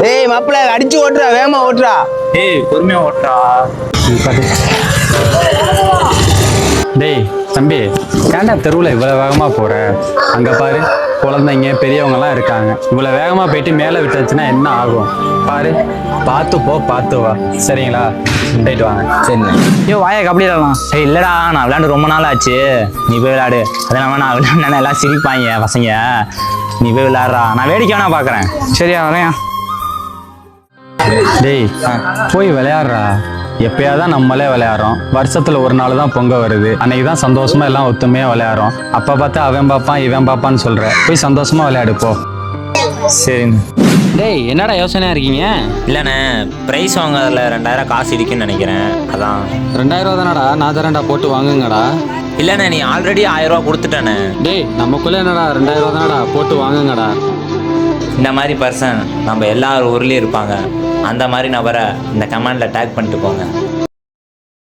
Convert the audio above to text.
ஏய் மாப்பிள்ள அடிச்சு ஓட்டுறா, வேகமா ஓட்டுறா. ஏய் பொறுமையா ஓட்டுறா. டேய் தம்பி, ஏன்டா தெருவில் இவ்வளோ வேகமாக போகிற? அங்கே பாரு, குழந்தைங்க பெரியவங்கலாம் இருக்காங்க. இவ்வளோ வேகமாக போயிட்டு மேலே விட்டுச்சுன்னா என்ன ஆகும் பாரு. பார்த்து போ, பார்த்து வா, சரிங்களா? போயிட்டு வாங்க. சரிண்ணே. ஐயோ வாயை கபடி விளாடலாம். ஏய் இல்லடா, நான் விளையாண்டு ரொம்ப நாள் ஆச்சு. நீ போய் விளையாடு. அதனால நான் விளையாடுனா எல்லாம் சிரிப்பாங்க பசங்க. நீ போய் விளையாடுறா, நான் வேடிக்கை வேணா பார்க்குறேன். சரியா வரேன். டேய் போய் விளையாடுறா. எப்பயாதான் நம்மளே விளையாடுறோம். வருஷத்துல ஒரு நாள் தான் பொங்க வருது. அன்னைக்கு தான் சந்தோஷமா எல்லாம் ஒத்துமையா விளையாடுறோம். அப்ப பார்த்து அவன் பாப்பான் இவன் பாப்பான்னு சொல்ற. போய் சந்தோஷமா விளையாடு போ. சரிங்க. டேய் என்னடா யோசனையா இருக்கீங்க? இல்லைண்ணே, ப்ரைஸ் வாங்குறதுல 2000 காசு இருக்குன்னு நினைக்கிறேன். அதான். 2000 தானடா, நான் தரேன்டா, போட்டு வாங்குங்கடா. இல்லைண்ணே, நீ ஆல்ரெடி 1000 ரூபா கொடுத்துட்டேண்ணே. டேய் நமக்குள்ள என்னடா 2000 தானடா, போட்டு வாங்குங்கடா. இந்த மாதிரி பர்சன் நம்ம எல்லார் ஊர்லேயும் இருப்பாங்க. அந்த மாதிரி நபரை இந்த கமெண்டில் டேக் பண்ணிட்டு போங்க.